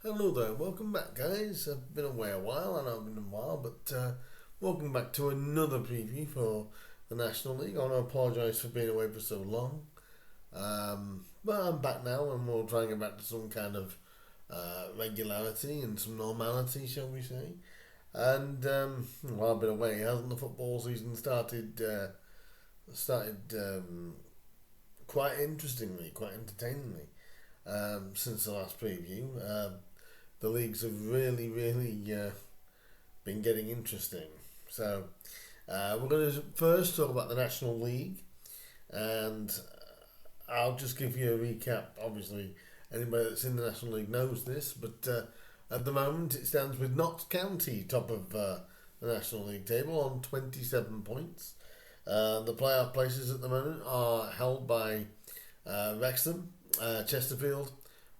Hello there, welcome back guys. I've been away a while, I know I've been a while, but welcome back to another preview for the National League. I want to apologise for being away for so long, but I'm back now and we'll try and get back to some kind of regularity and some normality, shall we say. And while I've been away, hasn't the football season started quite interestingly, quite entertainingly since the last preview. The leagues have really been getting interesting. So we're going to first talk about the National League, and I'll just give you a recap. Obviously, anybody that's in the National League knows this, but at the moment it stands with Notts County top of the National League table on 27 points. The playoff places at the moment are held by Wrexham, Chesterfield,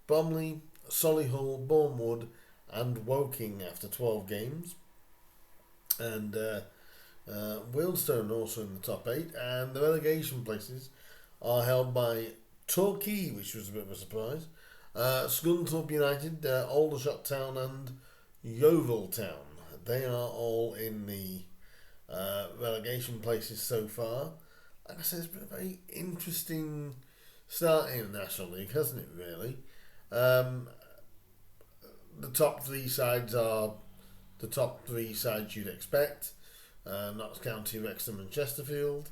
Bromley, Solihull, Bournemouth and Woking after 12 games. And Wealdstone also in the top 8. And the relegation places are held by Torquay, which was a bit of a surprise, Scunthorpe United, Aldershot Town and Yeovil Town. They are all in the relegation places so far. Like I said, it's been a very interesting start in the National League, hasn't it, really? The top three sides are the top three sides you'd expect. Notts County, Wrexham and Chesterfield.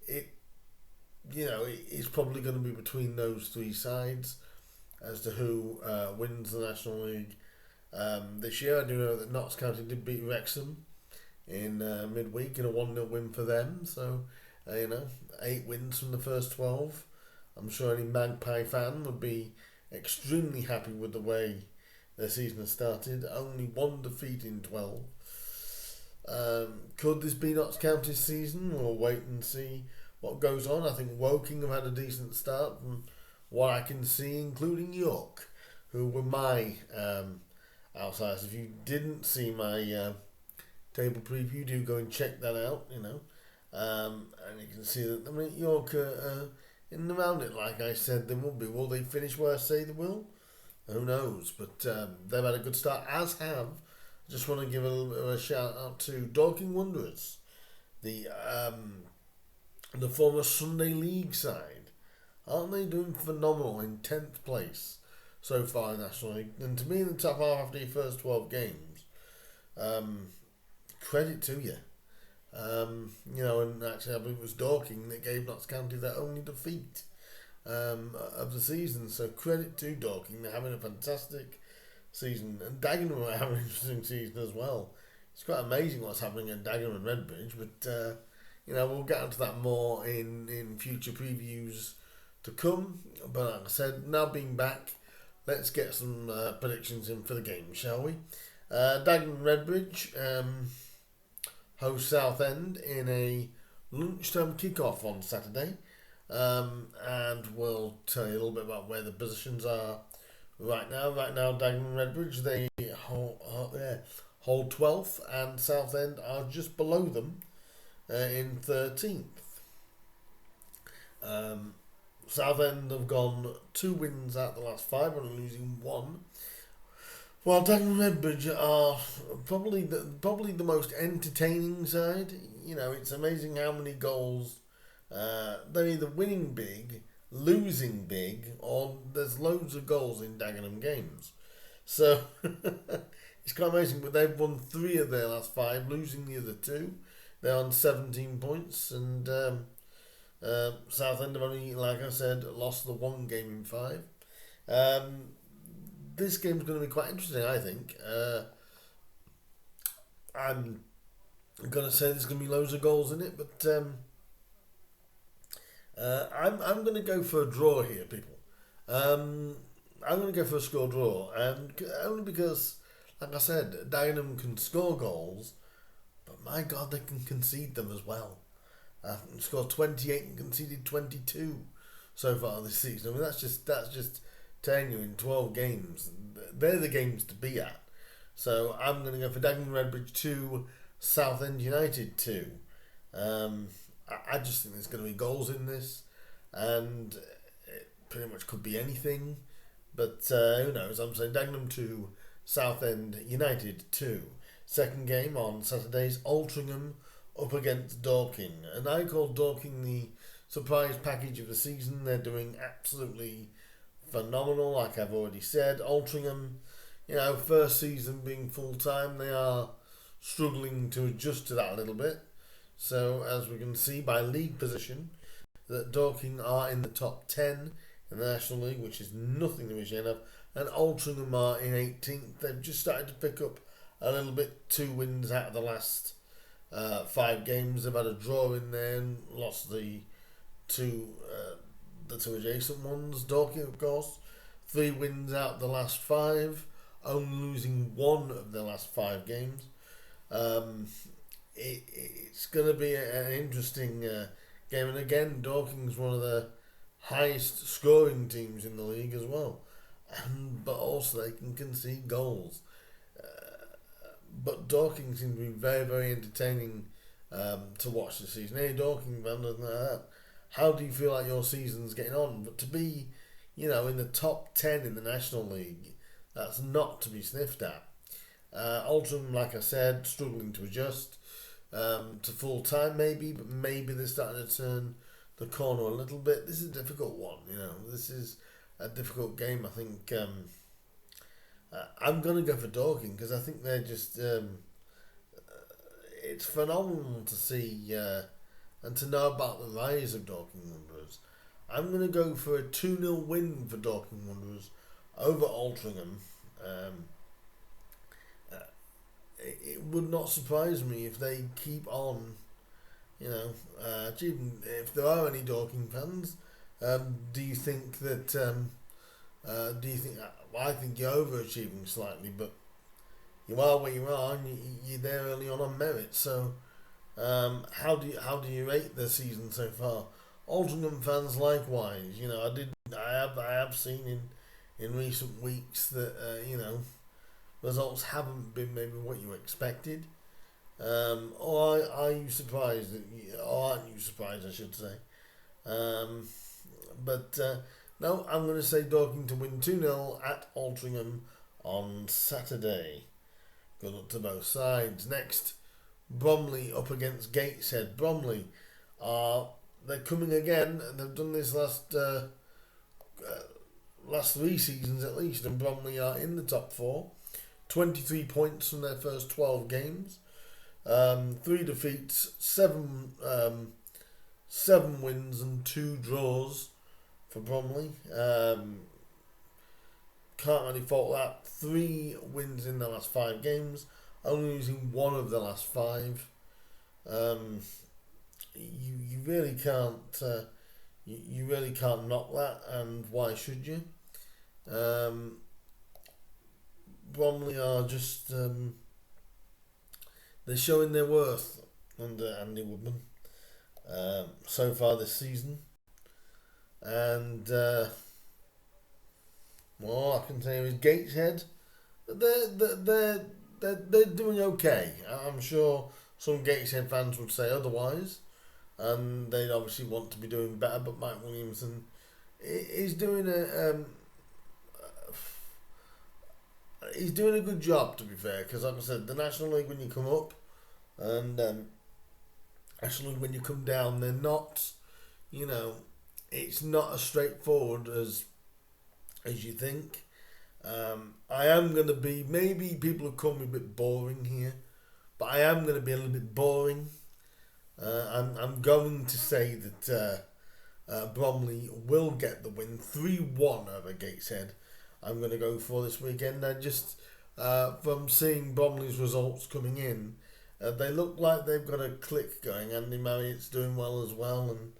It's probably going to be between those three sides as to who wins the National League this year. I do know that Notts County did beat Wrexham in midweek in a 1-0 win for them. So, 8 wins from the first 12. I'm sure any Magpie fan would be extremely happy with the way their season has started. Only one defeat in 12. Could this be Notts County's season? We'll wait and see what goes on. I think Woking have had a decent start from what I can see, including York, who were my outsiders. If you didn't see my table preview, do go and check that out, and you can see that York in the round it, like I said they will be. Will they finish where I say they will? Who knows? But they've had a good start, as have. I just want to give a little bit of a shout out to Dorking Wanderers, the former Sunday League side. Aren't they doing phenomenal in 10th place so far in the National League? And to be in the top half after your first 12 games, credit to you. And actually I believe it was Dorking that gave Notts County their only defeat of the season. So credit to Dorking, they're having a fantastic season. And Dagenham are having an interesting season as well. It's quite amazing what's happening at Dagenham and Redbridge, but we'll get onto that more in future previews to come. But like I said, now being back, let's get some predictions in for the game, shall we? Dagenham and Redbridge host Southend in a lunchtime kick-off on Saturday, and we'll tell you a little bit about where the positions are right now. Right now, Dagenham and Redbridge, they hold 12th, and Southend are just below them in 13th. Southend have gone 2 wins out of the last 5 and losing 1. Well, Dagenham and Redbridge are probably the most entertaining side. It's amazing how many goals they're either winning big, losing big, or there's loads of goals in Dagenham games. So it's quite amazing. But they've won 3 of their last 5, losing the other 2. They're on 17 points, and Southend have only, like I said, lost the 1 game in 5. This game's going to be quite interesting, I think. I'm going to say there's going to be loads of goals in it, but I'm going to go for a draw here, people. I'm going to go for a score draw, and only because, like I said, Dagenham can score goals, but my God, they can concede them as well. Scored 28 and conceded 22 so far this season. I mean, that's just telling you in 12 games, they're the games to be at. So I'm going to go for Dagenham Redbridge 2, Southend United 2. I just think there's going to be goals in this, and it pretty much could be anything. But who knows? I'm saying Dagenham 2, Southend United 2. Second game on Saturday's Altrincham up against Dorking. And I call Dorking the surprise package of the season. They're doing absolutely phenomenal, like I've already said. Altrincham, first season being full time, they are struggling to adjust to that a little bit. So, as we can see by league position, that Dorking are in the top 10 in the National League, which is nothing to be ashamed of, and Altrincham are in 18th. They've just started to pick up a little bit, 2 wins out of the last 5 games. They've had a draw in there and lost the two adjacent ones. Dorking, of course, 3 wins out of the last 5, only losing 1 of their last 5 games. It's going to be an interesting game, and again, Dorking's one of the highest scoring teams in the league as well, but also they can concede goals. But Dorking seems to be very, very entertaining to watch this season. Hey, Dorking fans, like that. How do you feel like your season's getting on? But to be, in the top 10 in the National League, that's not to be sniffed at. Oldham, like I said, struggling to adjust to full time maybe, but maybe they're starting to turn the corner a little bit. This is a difficult one, This is a difficult game. I think I'm going to go for Dorking because I think they're just... it's phenomenal to see and to know about the rise of Dorking Wanderers. I'm going to go for a 2-0 win for Dorking Wanderers over Altrincham. It would not surprise me if they keep on, even if there are any Dorking fans. Do you think that? Do you think? I think you're overachieving slightly, but you are where you are, and you're there early on merit. So, how do you rate the season so far? Altrincham fans likewise. I have seen in recent weeks that results haven't been maybe what you expected. Or are you surprised? Or aren't you surprised, I should say? But no, I'm going to say Dorking to win 2-0 at Altrincham on Saturday. Good luck to both sides. Next, Bromley up against Gateshead. Bromley they're coming again. They've done this last 3 seasons at least, and Bromley are in the top 4. 23 points from their first 12 games. 3 defeats, 7 wins and 2 draws for Bromley. Can't really fault that. 3 wins in the last 5 games, only losing 1 of the last 5. You really can't you really can't knock that, and why should you? Bromley are just they're showing their worth under Andy Woodman so far this season, and all I can say is Gateshead, they're doing okay. I'm sure some Gateshead fans would say otherwise, and they'd obviously want to be doing better. But Mike Williamson is doing he's doing a good job, to be fair, because like I said, the National League, when you come up, and National League when you come down, they're not, it's not as straightforward as you think. I am going to be, maybe people have called me a bit boring here, but I am going to be a little bit boring. I'm going to say that Bromley will get the win, 3-1 over Gateshead. I'm going to go for this weekend. I just, from seeing Bromley's results coming in, they look like they've got a click going. Andy Marriott's doing well as well, and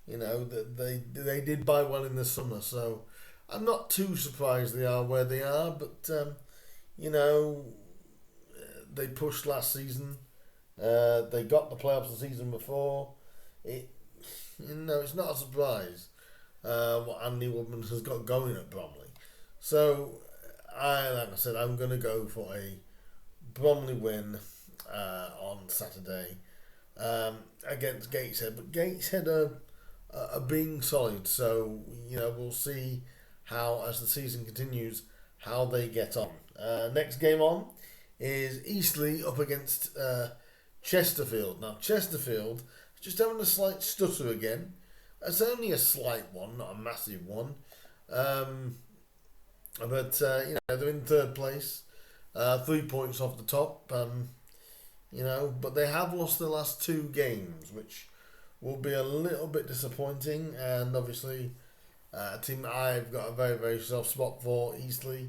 they did buy well in the summer, so I'm not too surprised they are where they are. But they pushed last season. They got the playoffs the season before. It's not a surprise what Andy Woodman has got going at Bromley. So, like I said, I'm going to go for a Bromley win on Saturday against Gateshead. But Gateshead are being solid, so we'll see how, as the season continues, how they get on. Next game on is Eastleigh up against Chesterfield. Now, Chesterfield is just having a slight stutter again. It's only a slight one, not a massive one. But they're in third place, 3 points off the top. But they have lost their last two games, which will be a little bit disappointing. And obviously, a team that I've got a very, very soft spot for, Eastleigh.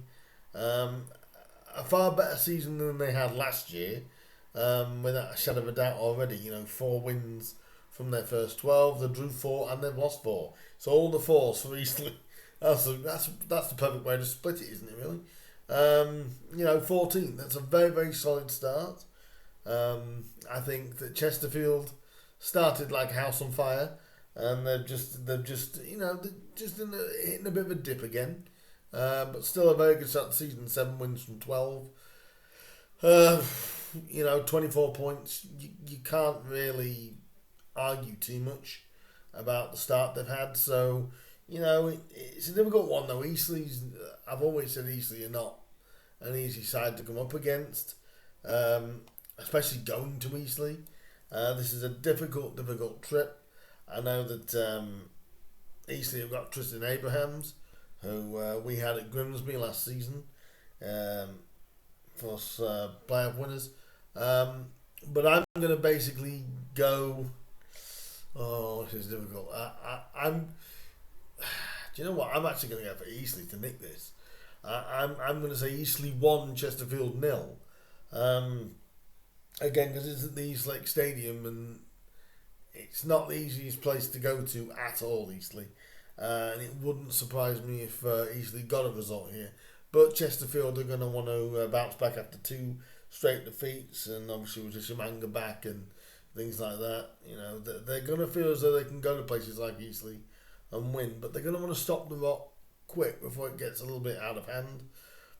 A far better season than they had last year, without a shadow of a doubt already. 4 wins from their first 12. They drew 4 and they've lost 4. So all the 4s for Eastleigh. That's the perfect way to split it, isn't it, really? 14. That's a very, very solid start. I think that Chesterfield started like house on fire, and they've just hitting a bit of a dip again. But still a very good start to the season. 7 wins from 12. 24 points. You can't really argue too much about the start they've had. So, it's a difficult one though. Eastleigh's, I've always said Eastleigh are not an easy side to come up against, especially going to Eastleigh. This is a difficult trip. I know that Eastleigh have got Tristan Abrahams, who we had at Grimsby last season, for us playoff winners. But I'm going to basically go. Oh, this is difficult. I'm. Do you know what? I'm actually going to go for Eastleigh to nick this. I'm going to say Eastleigh 1, Chesterfield 0. Again, because it's at the East Lake Stadium and it's not the easiest place to go to at all, Eastleigh. And it wouldn't surprise me if Eastleigh got a result here. But Chesterfield are going to want to bounce back after 2 straight defeats, and obviously with Shamanga back and things like that. They're going to feel as though they can go to places like Eastleigh and win, but they're going to want to stop the rot quick before it gets a little bit out of hand.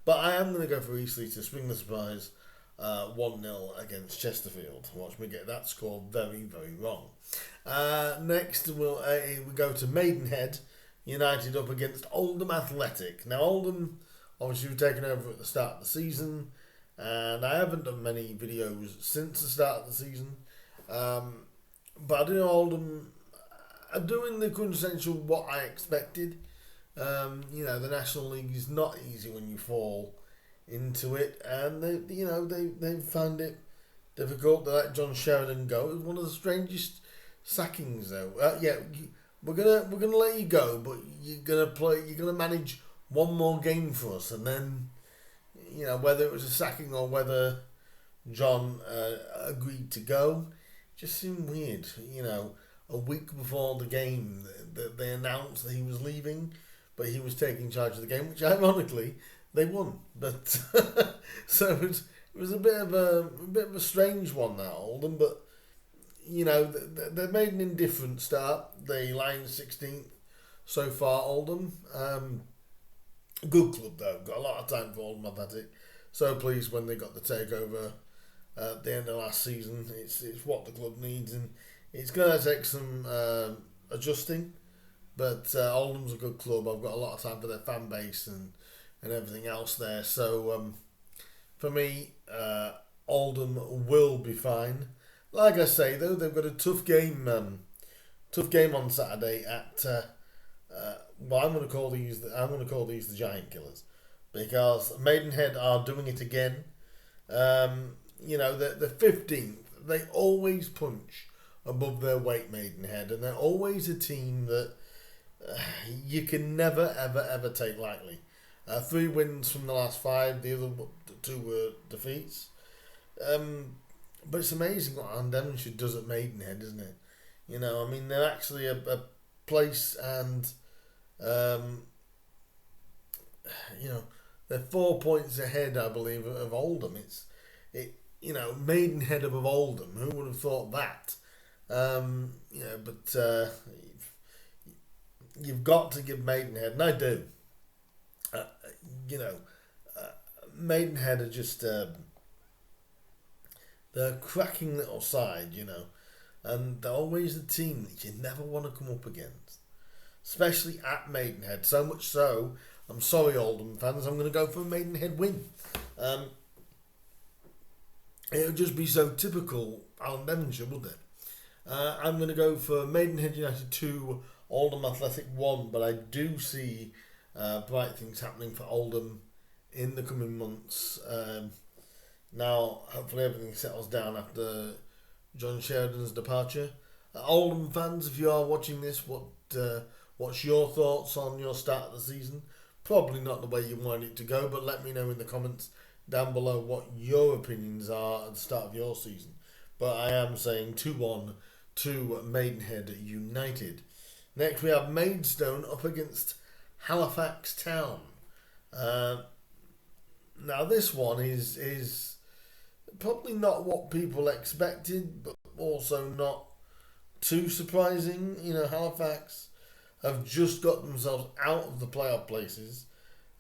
But I am going to go for Eastleigh to swing the surprise 1-0 against Chesterfield. Watch me get that score very, very wrong. Next, we go to Maidenhead United up against Oldham Athletic. Now, Oldham obviously we've taken over at the start of the season, and I haven't done many videos since the start of the season. But I do know Oldham are doing the quintessential what I expected. The National League is not easy when you fall into it, and they found it difficult. They let John Sheridan go. It was one of the strangest sackings, though. We're gonna let you go, but you're gonna manage one more game for us, and then whether it was a sacking or whether John agreed to go, just seemed weird. A week before the game, they announced that he was leaving, but he was taking charge of the game, which ironically they won. But so it was a bit of a strange one, that Oldham. But they made an indifferent start. They lie in 16th so far. Oldham, good club though. Got a lot of time for Oldham Athletic. So pleased when they got the takeover at the end of last season. It's what the club needs, and it's going to take some adjusting. But Oldham's a good club. I've got a lot of time for their fan base and everything else there. So for me, Oldham will be fine. Like I say, though, they've got a tough game on Saturday at. I'm going to call these the Giant Killers, because Maidenhead are doing it again. The 15th. They always punch above their weight, Maidenhead, and they're always a team that you can never, ever, ever take lightly. 3 wins from the last 5. The other 2 were defeats. But it's amazing what Anne Devonshire does at Maidenhead, isn't it? They're actually a place, and they're 4 points ahead, I believe, of Oldham. Maidenhead above Oldham. Who would have thought that? But you've got to give Maidenhead, and I do. Maidenhead are just they're a cracking little side, and they're always the team that you never want to come up against. especially at Maidenhead. So much so, I'm sorry, Oldham fans, I'm going to go for a Maidenhead win. It would just be so typical Alan Devonshire, wouldn't it? I'm going to go for Maidenhead United 2, Oldham Athletic 1, but I do see bright things happening for Oldham in the coming months. Now, hopefully everything settles down after John Sheridan's departure. Oldham fans, if you are watching this, what's your thoughts on your start of the season? Probably not the way you want it to go, but let me know in the comments down below what your opinions are at the start of your season. But I am saying 2-1 to Maidenhead United. Next we have Maidstone up against Halifax Town. Now this one is probably not what people expected, but also not too surprising. Halifax have just got themselves out of the playoff places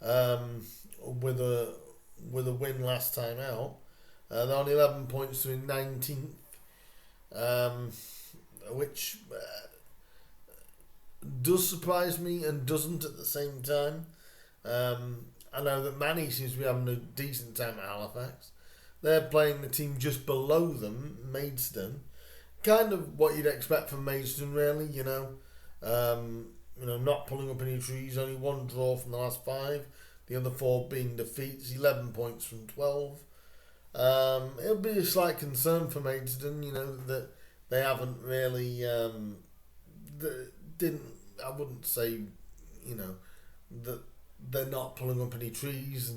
with a win last time out. They're on 11 points to 19th, which does surprise me and doesn't at the same time. I know that Manny seems to be having a decent time at Halifax. They're playing the team just below them, Maidstone. Kind of what you'd expect from Maidstone, really. Not pulling up any trees. Only one draw from the last 5. The other 4 being defeats. 11 points from 12. It'll be a slight concern for Maidstone. That they haven't really. I wouldn't say. That they're not pulling up any trees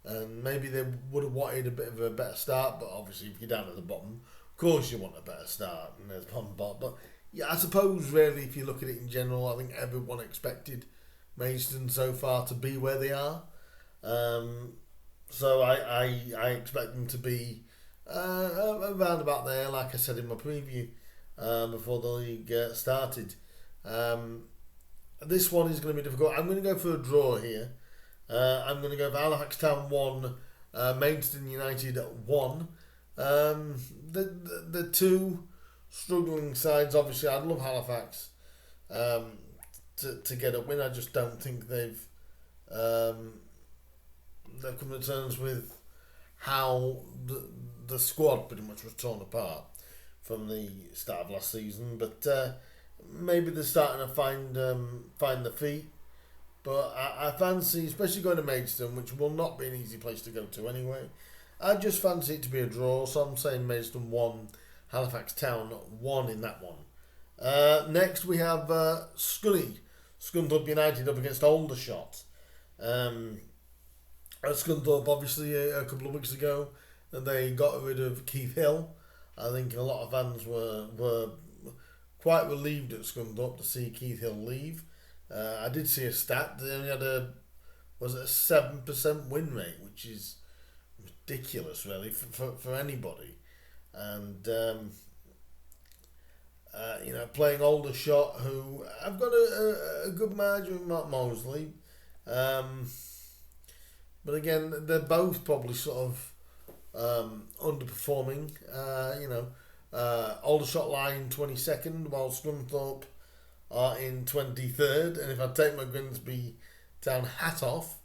and maybe they would have wanted a bit of a better start, but obviously if you're down at the bottom, of course you want a better start and there's bottom part. But yeah, I suppose really if you look at it in general, I think everyone expected Maidstone so far to be where they are. So I expect them to be around about there, like I said in my preview before the league started. This one is going to be difficult. I'm going to go for a draw here. I'm going to go for Halifax Town 1, Maidstone United 1. The two struggling sides, obviously, I'd love Halifax to get a win. I just don't think they've come to terms with how the squad pretty much was torn apart from the start of last season. But maybe they're starting to find the feet. But I fancy, especially going to Maidstone, which will not be an easy place to go to anyway, I just fancy it to be a draw. So I'm saying Maidstone 1, Halifax Town 1 in that one. Next we have Scunthorpe United up against Aldershot. At Scunthorpe, obviously, a couple of weeks ago, they got rid of Keith Hill. I think a lot of fans were quite relieved at Scunthorpe to see Keith Hill leave. I did see a stat. They only had a 7% win rate, which is ridiculous, really, for anybody. And playing Aldershot, who I've got a good margin with Mark Mosley. But again, they're both probably sort of underperforming. Aldershot lie in 22nd, while Scunthorpe are in 23rd. And if I take my Grimsby Town hat off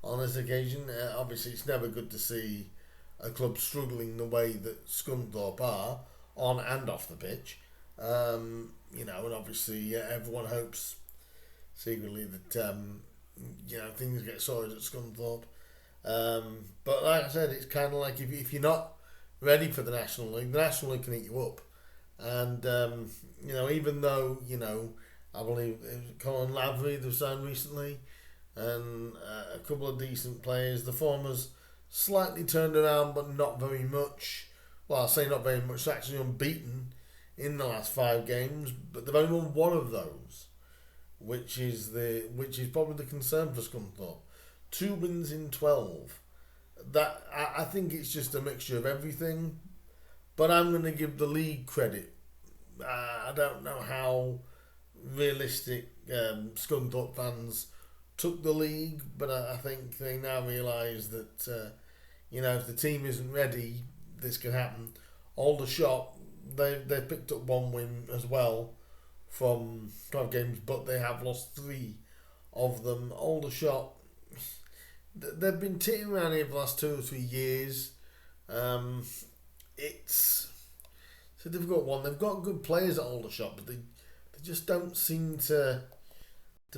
on this occasion, obviously it's never good to see a club struggling the way that Scunthorpe are on and off the pitch. And obviously everyone hopes secretly that things get sorted at Scunthorpe. But like I said, it's kind of like if you're not ready for the National League can eat you up. And even though I believe Colin Lavery they've signed recently, and a couple of decent players, the former's slightly turned around, but not very much. Well, I'll say not very much. They're actually unbeaten in the last 5 games, but they've only won 1 of those, which is probably the concern for Scunthorpe. 2 wins in 12. That I think it's just a mixture of everything, but I'm going to give the league credit. I don't know how realistic Scunthorpe fans took the league, but I think they now realise that if the team isn't ready, this can happen. Aldershot, they picked up 1 win as well from 12 games, but they have lost 3 of them. Aldershot, they've been teetering around here for the last 2 or 3 years. It's a difficult one. They've got good players at Aldershot, but they just don't seem to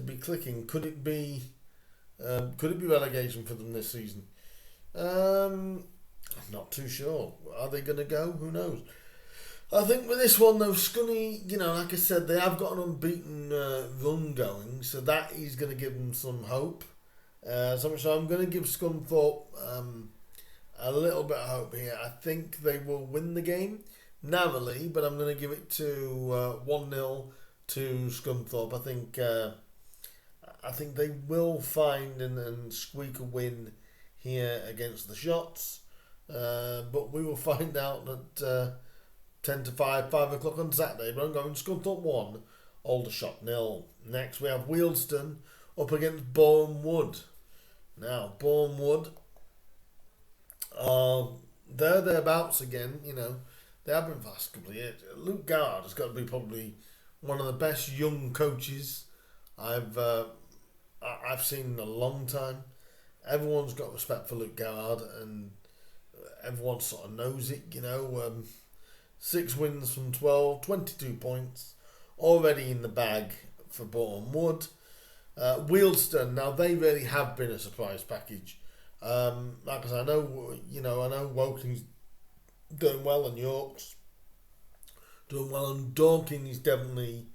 be clicking. Could it be relegation for them this season? I'm not too sure. Are they going to go? Who knows? I think with this one though, Scunny, like I said, they have got an unbeaten run going, so that is going to give them some hope. So I'm going to give Scunthorpe a little bit of hope here. I think they will win the game narrowly, but I'm going to give it to 1-0 to Scunthorpe. I think they will find and squeak a win here against the Shots, but we will find out at 10 to 5 o'clock on Saturday. But I'm going Scunthorpe 1, Aldershot 0. Next we have Wealdstone up against Boreham Wood. Now Boreham Wood, they're thereabouts again. They have been for the last couple of years. Luke Garrard has got to be probably one of the best young coaches I've seen in a long time. Everyone's got respect for Luke Garrard, and everyone sort of knows it. 6 wins from 12, 22 points already in the bag for Boreham Wood. Wealdstone, now they really have been a surprise package. Like I said, I know Woking's doing well and York's doing well, and Dorking is definitely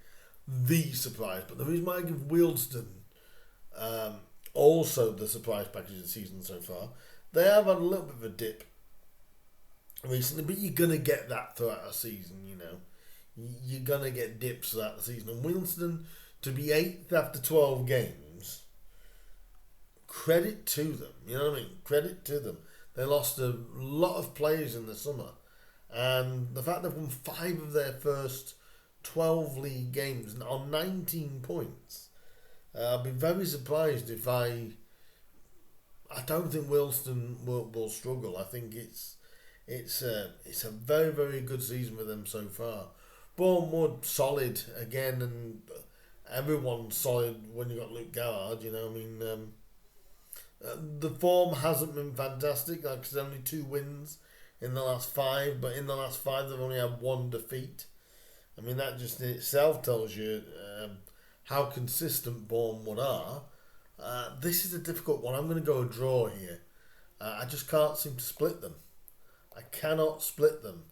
the surprise. But the reason why I give Wealdstone also the surprise package of the season so far, they have had a little bit of a dip recently, but you're going to get that throughout a season, You're going to get dips throughout the season. And Wealdstone, to be 8th after 12 games, credit to them. You know what I mean? Credit to them. They lost a lot of players in the summer. And the fact they've won 5 of their first 12 league games on 19 points. I'll be very surprised if I don't think Wealdstone will struggle. I think it's a very, very good season for them so far. Boreham Wood, solid again, and everyone's solid when you got Luke Garrard. The form hasn't been fantastic. Like there's only 2 wins in the last 5, but in the last 5 they've only had 1 defeat. That just in itself tells you how consistent Boreham Wood are. This is a difficult one. I'm going to go a draw here. I just can't seem to split them. I cannot split them.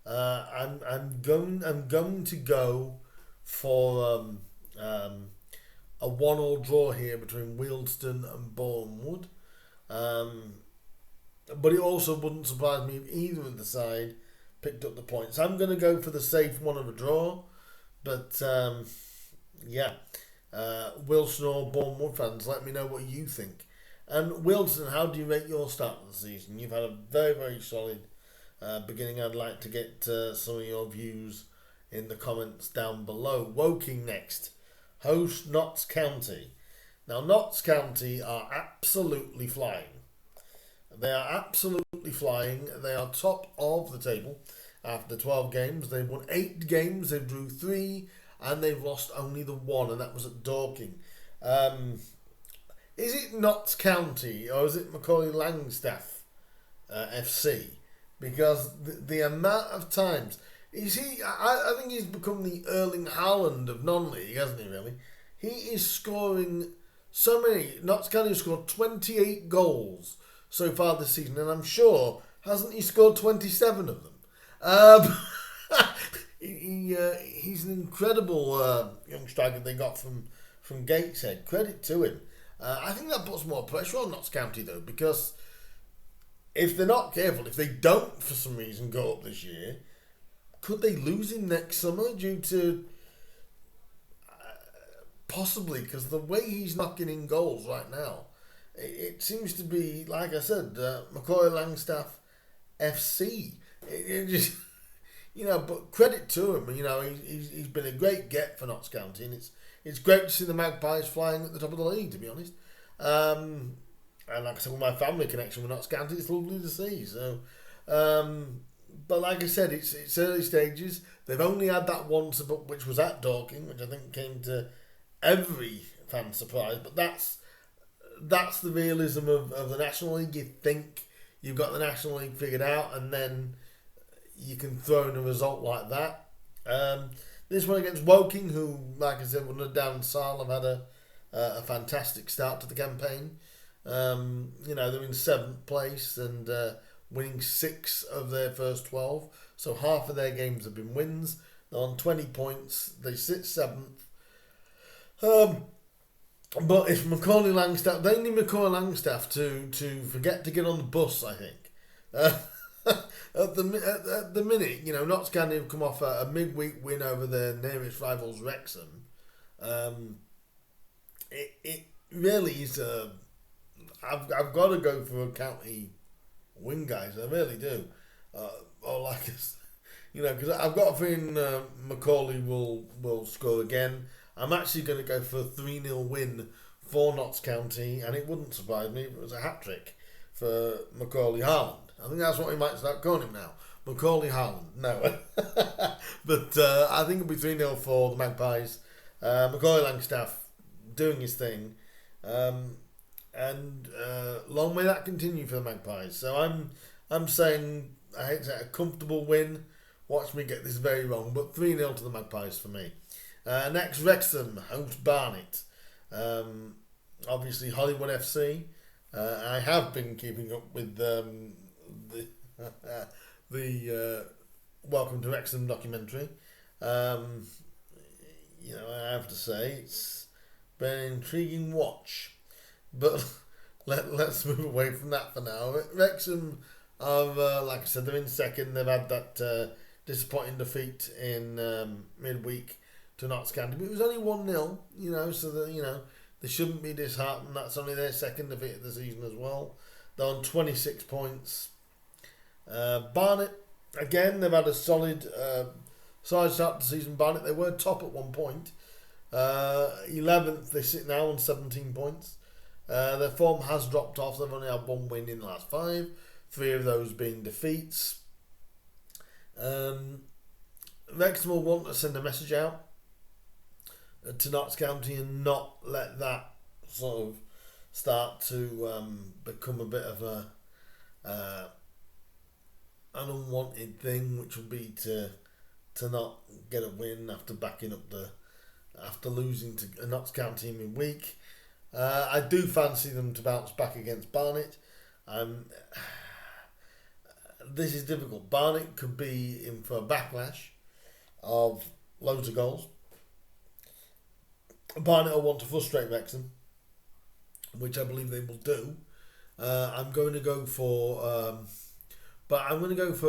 I'm going to go for a 1-1 draw here between Wealdstone and Boreham Wood. But it also wouldn't surprise me if either of the side picked up the points. I'm going to go for the safe one of a draw. But Wealdstone or Boreham Wood fans, let me know what you think. And Wealdstone, how do you rate your start of the season? You've had a very, very solid beginning. I'd like to get some of your views in the comments down below. Woking next. Host Notts County. Now, Notts County are absolutely flying. They are absolutely flying. They are top of the table after 12 games. They've won 8 games. They drew 3. And they've lost only the 1. And that was at Dorking. Is it Notts County or is it Macaulay Langstaff FC? Because the amount of times... I think he's become the Erling Haaland of non-league, hasn't he, really? He is scoring so many. Notts County has scored 28 goals so far this season, and I'm sure, hasn't he scored 27 of them? He's an incredible young striker they got from Gateshead. Credit to him. I think that puts more pressure on Notts County, though, because if they're not careful, if they don't, for some reason, go up this year... Could they lose him next summer due to... possibly, because the way he's knocking in goals right now, it seems to be, like I said, Macaulay Langstaff FC. It just, but credit to him. He's been a great get for Notts County, and it's great to see the Magpies flying at the top of the league, to be honest. And like I said, with my family connection with Notts County, it's lovely to see. So... but like I said, it's early stages. They've only had that once, which was at Dorking, which I think came to every fan's surprise. But that's the realism of the National League. You think you've got the National League figured out, and then you can throw in a result like that. This one against Woking, who, like I said, under Dan Sal have had a fantastic start to the campaign. They're in 7th place and winning 6 of their first 12. So half of their games have been wins. They're on 20 points. They sit 7th. But if Macaulay Langstaff, they need Macaulay Langstaff to forget to get on the bus, I think. At the minute, Notts County have come off a midweek win over their nearest rivals, Wrexham. It really is I've got to go for a county win, guys. I really do. Because I've got a feeling Macaulay will score again. I'm actually going to go for a 3-0 win for Notts County, and it wouldn't surprise me if it was a hat-trick for Macaulay Harland. I think that's what we might start calling him now. Macaulay Harland. No. But I think it'll be 3-0 for the Magpies. Macaulay Langstaff doing his thing. And long may that continue for the Magpies. So I'm saying, I hate to say, a comfortable win. Watch me get this very wrong, but 3-0 to the Magpies for me. Next, Wrexham host Barnet. Obviously, Hollywood FC. I have been keeping up with the Welcome to Wrexham documentary. I have to say it's been an intriguing watch. But let's move away from that for now. Wrexham are, like I said, they're in 2nd. They've had that disappointing defeat in midweek to Notts County, but it was only 1-0. So that they shouldn't be disheartened. That's only their 2nd defeat of the season as well. They're on 26 points. Barnet, again, they've had a solid start to the season. Barnet, they were top at one point. 11th, they sit now on 17 points. Their form has dropped off. They've only had 1 win in the last 5, 3 of those being defeats. Wrexham will want to send a message out to Notts County and not let that sort of start to become a bit of an unwanted thing, which would be to not get a win after losing to Notts County midweek. I do fancy them to bounce back against Barnet. This is difficult. Barnet could be in for a backlash of loads of goals. Barnet will want to frustrate Wrexham, which I believe they will do. I'm going to go for a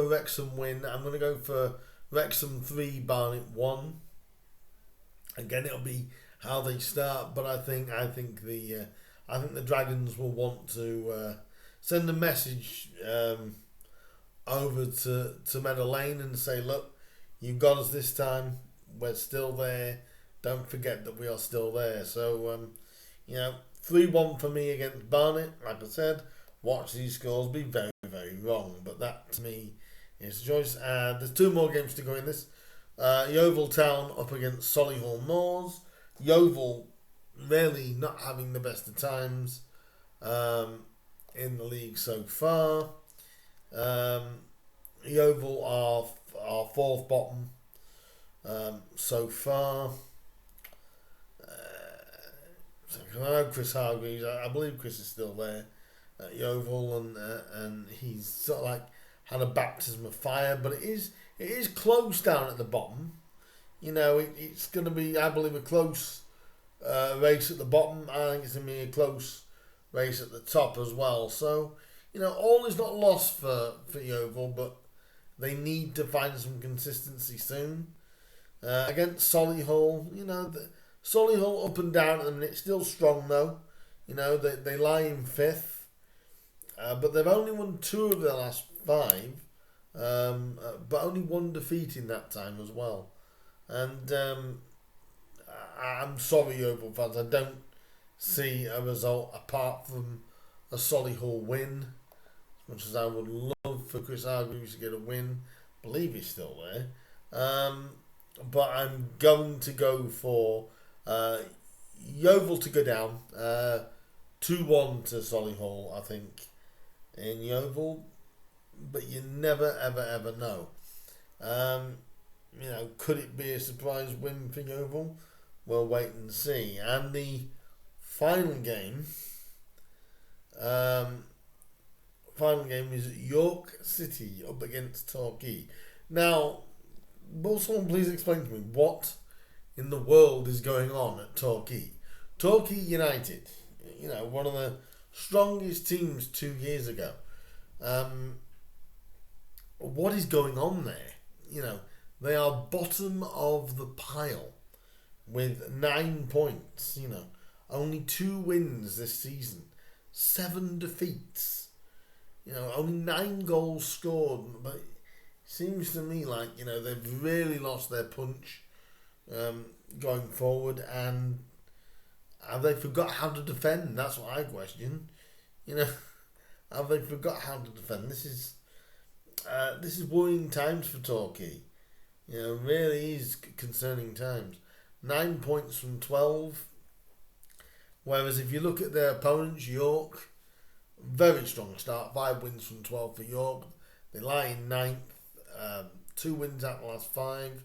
Wrexham win. I'm going to go for Wrexham 3, Barnet 1. Again, it'll be how they start, but I think the Dragons will want to send a message over to Meadow Lane and say, look, you've got us this time. We're still there. Don't forget that we are still there. So 3-1 for me against Barnet. Like I said, watch these scores be very, very wrong, but that to me is the choice. There's 2 more games to go in this. Yeovil Town up against Solihull Moors. Yeovil really not having the best of times in the league so far. Yeovil are 4th bottom so far. I know Chris Hargreaves. I believe Chris is still there at Yeovil, and he's sort of like had a baptism of fire. But it is close down at the bottom. It's going to be, I believe, a close race at the bottom. I think it's going to be a close race at the top as well. So, all is not lost for Yeovil, but they need to find some consistency soon. Against Solihull, Solihull up and down at the minute, still strong though. They lie in 5th, but they've only won 2 of their last 5, but only 1 defeat in that time as well. And I'm sorry, Yeovil fans, I don't see a result apart from a Solihull win. As much as I would love for Chris Hargreaves to get a win, I believe he's still there. But I'm going to go for Yeovil to go down. 2-1 to Solihull, I think, in Yeovil. But you never, ever, ever know. Could it be a surprise win for Yeovil? We'll wait and see. And the final game, is York City up against Torquay. Now, will someone please explain to me what in the world is going on at Torquay? Torquay United, one of the strongest teams 2 years ago. What is going on there? They are bottom of the pile with 9 points. Only 2 wins this season, 7 defeats. Only 9 goals scored. But it seems to me like they've really lost their punch going forward. And have they forgot how to defend? That's what I question. Have they forgot how to defend? This is worrying times for Torquay. Really is concerning times. 9 points from 12. Whereas if you look at their opponents, York, very strong start. 5 wins from 12 for York. They lie in 9th. 2 wins out of the last 5.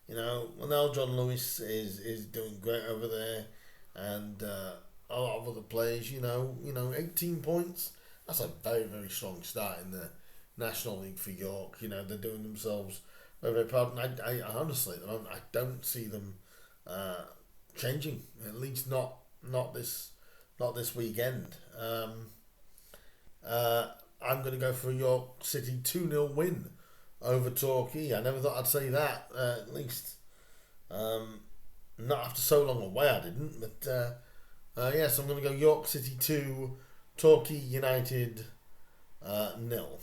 Well, John Lewis is doing great over there. And a lot of other players, 18 points. That's a very, very strong start in the National League for York. They're doing themselves very, very proud. And I honestly, I don't see them changing. At least not this weekend. I'm going to go for a York City 2-0 win over Torquay. I never thought I'd say that. At least not after so long away. I didn't. But yes, I'm going to go York City 2, Torquay United 0.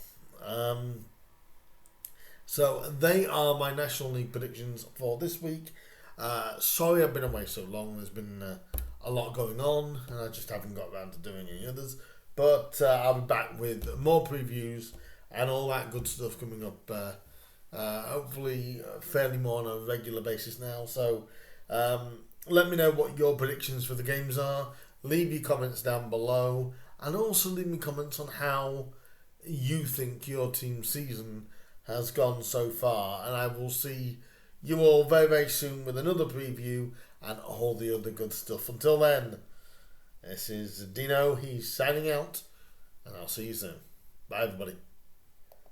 So they are my National League predictions for this week. Sorry I've been away so long. There's been a lot going on and I just haven't got around to doing any others. But I'll be back with more previews and all that good stuff coming up. Hopefully fairly more on a regular basis now. So let me know what your predictions for the games are. Leave your comments down below. And also leave me comments on how you think your team's season has gone so far. And I will see you all very, very soon with another preview and all the other good stuff. Until then, this is Dino. He's signing out. And I'll see you soon. Bye, everybody.